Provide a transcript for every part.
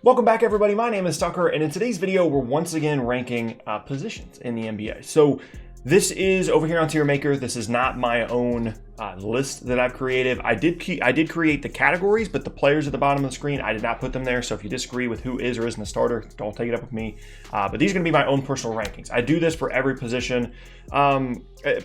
Welcome back, everybody. My name is Tucker, and in today's video, we're once again ranking positions in the NBA. So this is over here on Tier Maker. This is not my own list that I've created. I did create the categories, but the players at the bottom of the screen, I did not put them there. So if you disagree with who is or isn't a starter, don't take it up with me. But these are going to be my own personal rankings. I do this for every position.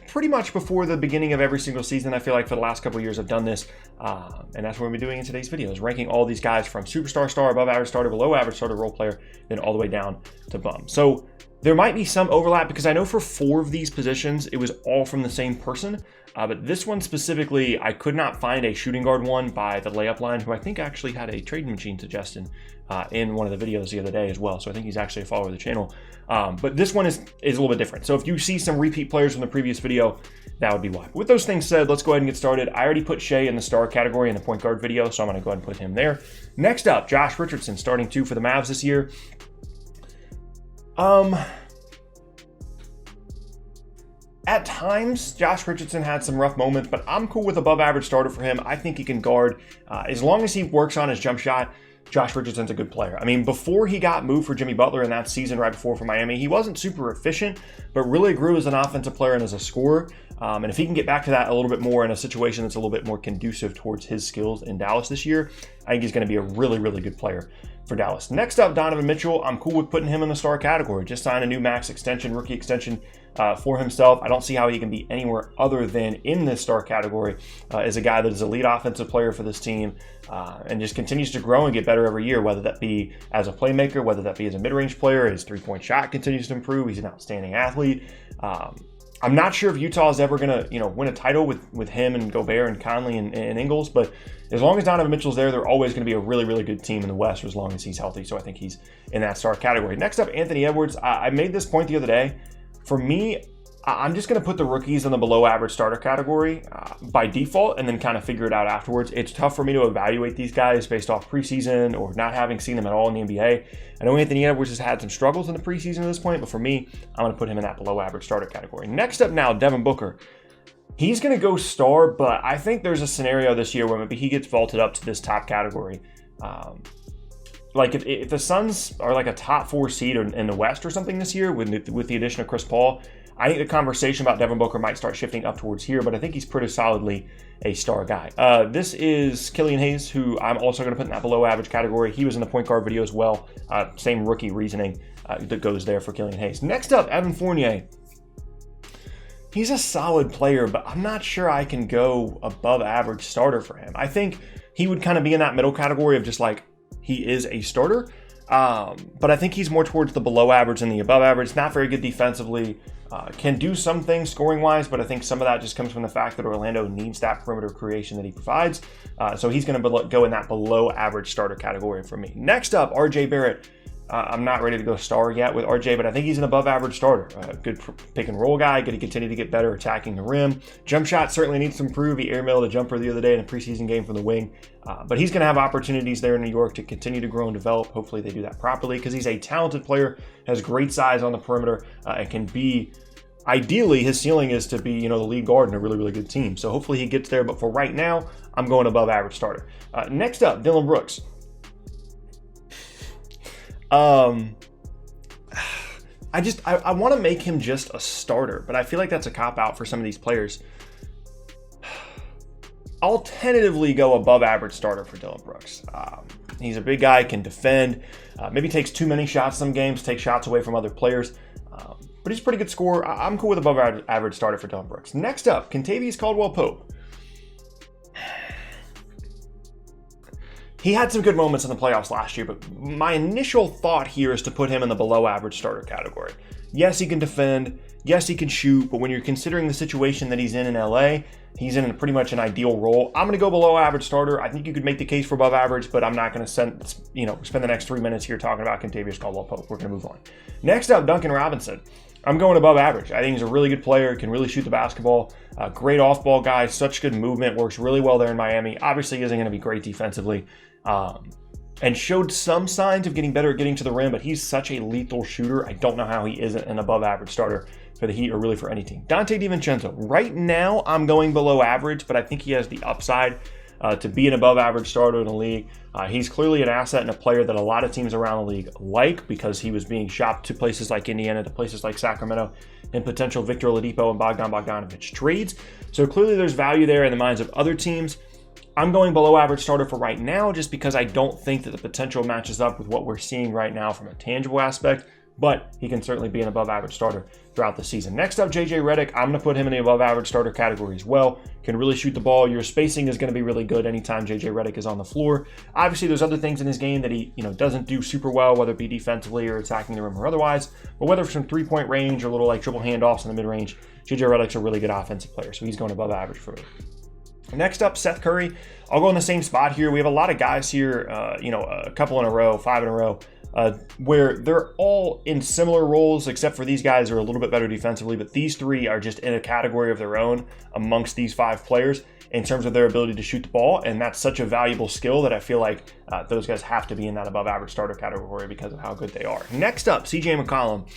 Pretty much before the beginning of every single season. I feel like for the last couple of years I've done this, and that's what we'll be doing in today's video, is ranking all these guys from superstar, star, above average starter, below average starter, role player, then all the way down to bum. So there might be some overlap because I know for 4 of these positions it was all from the same person, but this one specifically I could not find a shooting guard one by the layup line, who I think actually had a trading machine suggestion in one of the videos the other day as well. So I think he's actually a follower of the channel. But this one is a little bit different. So if you see some repeat players from the previous video, that would be why. With those things said, let's go ahead and get started. I already put Shea in the star category in the point guard video, so I'm going to go ahead and put him there. Next up, Josh Richardson, starting 2 for the Mavs this year. At times, Josh Richardson had some rough moments, but I'm cool with above average starter for him. I think he can guard. As long as he works on his jump shot, Josh Richardson's a good player. I mean, before he got moved for Jimmy Butler in that season right before for Miami, he wasn't super efficient, but really grew as an offensive player and as a scorer. And if he can get back to that a little bit more in a situation that's a little bit more conducive towards his skills in Dallas this year, I think he's going to be a really, really good player for Dallas. Next up, Donovan Mitchell. I'm cool with putting him in the star category. Just signed a new max extension, rookie extension for himself. I don't see how he can be anywhere other than in this star category as a guy that is a lead offensive player for this team and just continues to grow and get better every year, whether that be as a playmaker, whether that be as a mid-range player. His three-point shot continues to improve. He's an outstanding athlete. I'm not sure if Utah is ever going to, win a title with him and Gobert and Conley and Ingles, but as long as Donovan Mitchell's there, they're always going to be a really, really good team in the West as long as he's healthy. So I think he's in that star category. Next up, Anthony Edwards. I made this point the other day. For me, I'm just going to put the rookies in the below average starter category by default and then kind of figure it out afterwards. It's tough for me to evaluate these guys based off preseason or not having seen them at all in the NBA. I know Anthony Edwards has had some struggles in the preseason at this point, but for me, I'm going to put him in that below average starter category. Next up now, Devin Booker. He's going to go star, but I think there's a scenario this year where maybe he gets vaulted up to this top category. Like if the Suns are like a top 4 seed in the West or something this year with the addition of Chris Paul, I think the conversation about Devin Booker might start shifting up towards here, but I think he's pretty solidly a star guy. This is Killian Hayes, who I'm also going to put in that below average category. He was in the point guard video as well. Same rookie reasoning that goes there for Killian Hayes. Next up, Evan Fournier. He's a solid player, but I'm not sure I can go above average starter for him. I think he would kind of be in that middle category of just like, he is a starter, but I think he's more towards the below average than the above average. Not very good defensively, can do some things scoring wise, but I think some of that just comes from the fact that Orlando needs that perimeter creation that he provides. So he's going to go in that below average starter category for me. Next up, J Barrett. I'm not ready to go star yet with RJ, but I think he's an above average starter. Good pick and roll guy, going to continue to get better attacking the rim. Jump shot certainly needs to improve. He airmailed a jumper the other day in a preseason game from the wing. But he's going to have opportunities there in New York to continue to grow and develop. Hopefully they do that properly because he's a talented player, has great size on the perimeter, and can be, ideally, his ceiling is to be, the lead guard in a really, really good team. So hopefully he gets there. But for right now, I'm going above average starter. Next up, Dillon Brooks. I want to make him just a starter, but I feel like that's a cop-out for some of these players. I'll tentatively go above average starter for Dillon Brooks. He's a big guy, can defend, maybe takes too many shots some games, takes shots away from other players, but he's a pretty good scorer. I'm cool with above average starter for Dillon Brooks. Next up, Kentavious Caldwell-Pope. He had some good moments in the playoffs last year, but my initial thought here is to put him in the below average starter category. Yes, he can defend. Yes, he can shoot, but when you're considering the situation that he's in LA, he's in pretty much an ideal role. I'm going to go below average starter. I think you could make the case for above average, but I'm not going to spend the next 3 minutes here talking about Kentavious Caldwell-Pope. We're going to move on. Next up, Duncan Robinson. I'm going above average. I think he's a really good player, can really shoot the basketball, great off-ball guy, such good movement, works really well there in Miami. Obviously isn't going to be great defensively, and showed some signs of getting better at getting to the rim, but he's such a lethal shooter. I don't know how he isn't an above average starter for the Heat or really for any team. Dante Di Vincenzo. Right now, I'm going below average, but I think he has the upside to be an above average starter in the league. He's clearly an asset and a player that a lot of teams around the league like, because he was being shopped to places like Indiana, to places like Sacramento, and potential Victor Oladipo and Bogdan Magdanovich trades. So clearly there's value there in the minds of other teams. I'm going below average starter for right now, just because I don't think that the potential matches up with what we're seeing right now from a tangible aspect, but he can certainly be an above average starter throughout the season. Next up, J Reddick. I'm going to put him in the above average starter category as well. Can really shoot the ball. Your spacing is going to be really good anytime J Reddick is on the floor. Obviously, there's other things in his game that he doesn't do super well, whether it be defensively or attacking the rim or otherwise, but whether from three-point range or little like dribble handoffs in the mid-range, J Reddick's a really good offensive player, so he's going above average for me. Next up, Seth Curry. I'll go in the same spot here. We have a lot of guys here, a couple in a row, 5 in a row, where they're all in similar roles, except for these guys are a little bit better defensively, but these 3 are just in a category of their own amongst these 5 players in terms of their ability to shoot the ball, and that's such a valuable skill that I feel like those guys have to be in that above average starter category because of how good they are. Next up, CJ McCollum.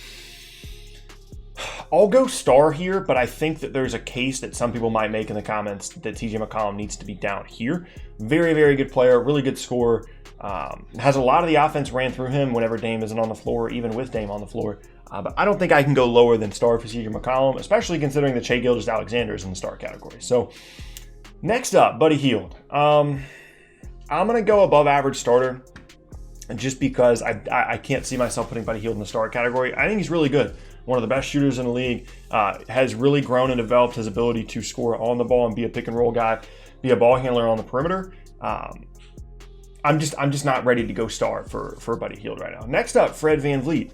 I'll go star here, but I think that there's a case that some people might make in the comments that TJ McCollum needs to be down here. Very, very good player, really good scorer. Has a lot of the offense ran through him whenever Dame isn't on the floor, even with Dame on the floor. But I don't think I can go lower than star for CJ McCollum, especially considering that Shai Gilgeous-Alexander is in the star category. So next up, Buddy Hield. I'm going to go above average starter just because I can't see myself putting Buddy Hield in the star category. I think he's really good. One of the best shooters in the league, has really grown and developed his ability to score on the ball and be a pick and roll guy, be a ball handler on the perimeter. I'm just not ready to go star for Buddy Hield right now. Next up, Fred VanVleet.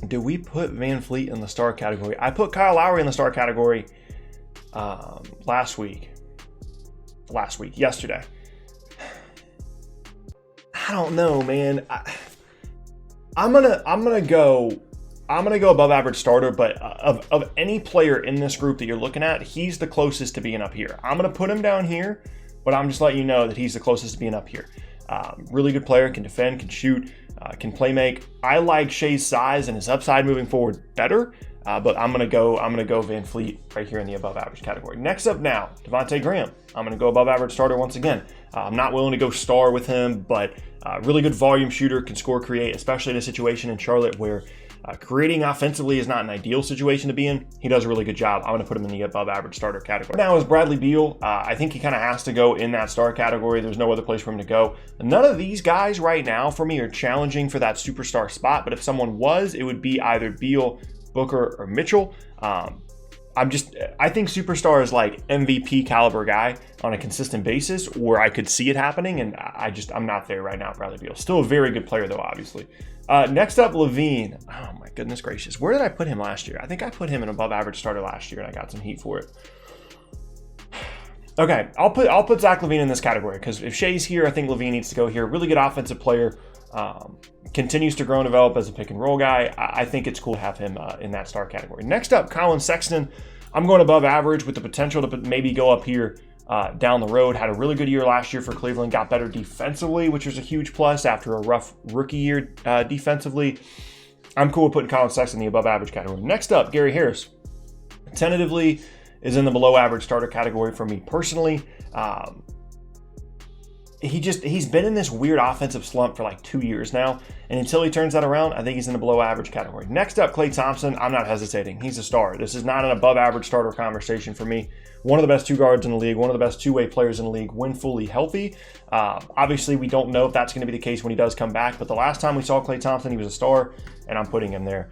Do we put VanVleet in the star category? I put Kyle Lowry in the star category yesterday. I don't know, man. I'm gonna go above average starter, but of any player in this group that you're looking at, he's the closest to being up here. I'm gonna put him down here, but I'm just letting you know that he's the closest to being up here. Really good player, can defend, can shoot, can play make. I like Shai's size and his upside moving forward better, but I'm gonna go VanVleet right here in the above average category. Next up now, Davonte Graham. I'm gonna go above average starter once again. I'm not willing to go star with him, but really good volume shooter, can score, create, especially in a situation in Charlotte where creating offensively is not an ideal situation to be in. He does a really good job. I'm going to put him in the above average starter category. Now is Bradley Beal. I think he kind of has to go in that star category. There's no other place for him to go. None of these guys right now for me are challenging for that superstar spot, but if someone was, it would be either Beal, Booker, or Mitchell. I think superstar is like MVP caliber guy on a consistent basis, or I could see it happening, and I'm not there right now. Bradley Beal, still a very good player though, obviously. Next up, Levine. Oh my goodness gracious, where did I put him last year? I think I put him in above average starter last year, and I got some heat for it. Okay, I'll put Zach Levine in this category because if Shai's here, I think Levine needs to go here. Really good offensive player. Continues to grow and develop as a pick and roll guy. I think it's cool to have him in that star category. Next up, Colin Sexton. I'm going above average with the potential to maybe go up here down the road. Had a really good year last year for Cleveland. Got better defensively, which was a huge plus after a rough rookie year defensively. I'm cool with putting Colin Sexton in the above average category. Next up, Gary Harris. Tentatively is in the below average starter category for me personally. He's been in this weird offensive slump for like 2 years now, and until he turns that around, I think he's in the below average category. Next up, Klay Thompson. I'm not hesitating. He's a star. This is not an above average starter conversation for me. One of the best two guards in the league, one of the best two-way players in the league when fully healthy. Obviously, we don't know if that's going to be the case when he does come back, but the last time we saw Klay Thompson, he was a star, and I'm putting him there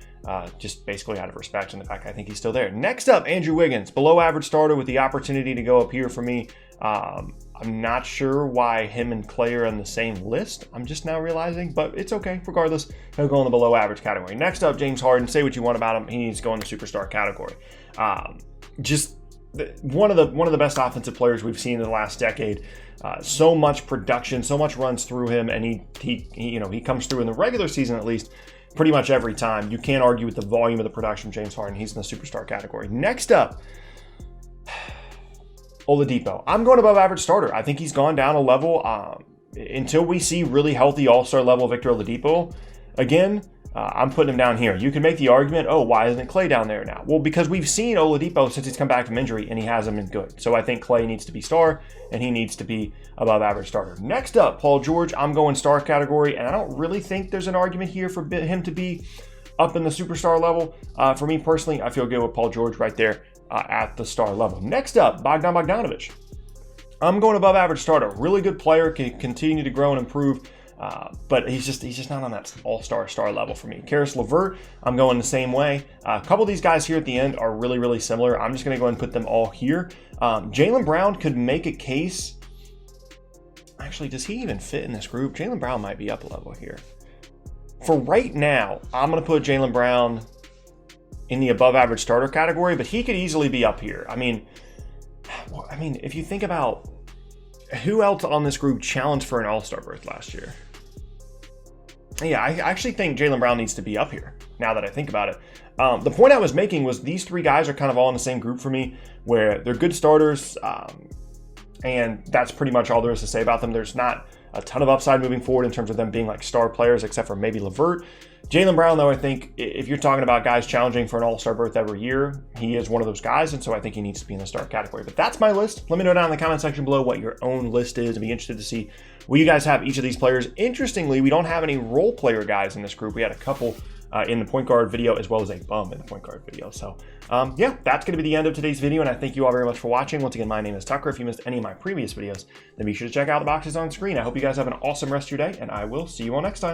just basically out of respect and the fact I think he's still there. Next up, Andrew Wiggins. Below average starter with the opportunity to go up here for me. I'm not sure why him and Klay are on the same list. I'm just now realizing, but it's okay. Regardless, he'll go in the below average category. Next up, James Harden. Say what you want about him. He needs to go in the superstar category. One of the best offensive players we've seen in the last decade. So much production, so much runs through him, and he comes through in the regular season at least pretty much every time. You can't argue with the volume of the production from James Harden. He's in the superstar category. Next up, Oladipo. I'm going above average starter. I think he's gone down a level until we see really healthy all-star level Victor Oladipo again. I'm putting him down here. You can make the argument, oh, why isn't Klay down there now? Well, because we've seen Oladipo since he's come back from injury, and he hasn't been good. So I think Klay needs to be star, and he needs to be above average starter. Next up, Paul George. I'm going star category, and I don't really think there's an argument here for him to be up in the superstar level. For me personally, I feel good with Paul George right there at the star level. Next up, Bogdan Magdanovich. I'm going above average starter. Really good player, can continue to grow and improve. But he's just not on that all-star star level for me. Karis Levert, I'm going the same way. A couple of these guys here at the end are really, really similar. I'm just going to go ahead and put them all here. Jaylen Brown could make a case. Actually, does he even fit in this group? Jaylen Brown might be up a level here. For right now, I'm going to put Jaylen Brown in the above average starter category, but he could easily be up here. I mean, if you think about who else on this group challenged for an all-star berth last year? Yeah, I actually think Jaylen Brown needs to be up here, now that I think about it. The point I was making was these three guys are kind of all in the same group for me, where they're good starters, and that's pretty much all there is to say about them. There's not a ton of upside moving forward in terms of them being like star players, except for maybe Levert. Jaylen Brown, though, I think if you're talking about guys challenging for an all-star berth every year, he is one of those guys, and so I think he needs to be in the star category. But that's my list. Let me know down in the comment section below what your own list is. I'd be interested to see where you guys have each of these players. Interestingly, we don't have any role player guys in this group. We had a couple in the point guard video, as well as a bum in the point guard video. So, yeah, that's going to be the end of today's video, and I thank you all very much for watching. Once again, my name is Tucker. If you missed any of my previous videos, then be sure to check out the boxes on screen. I hope you guys have an awesome rest of your day, and I will see you all next time.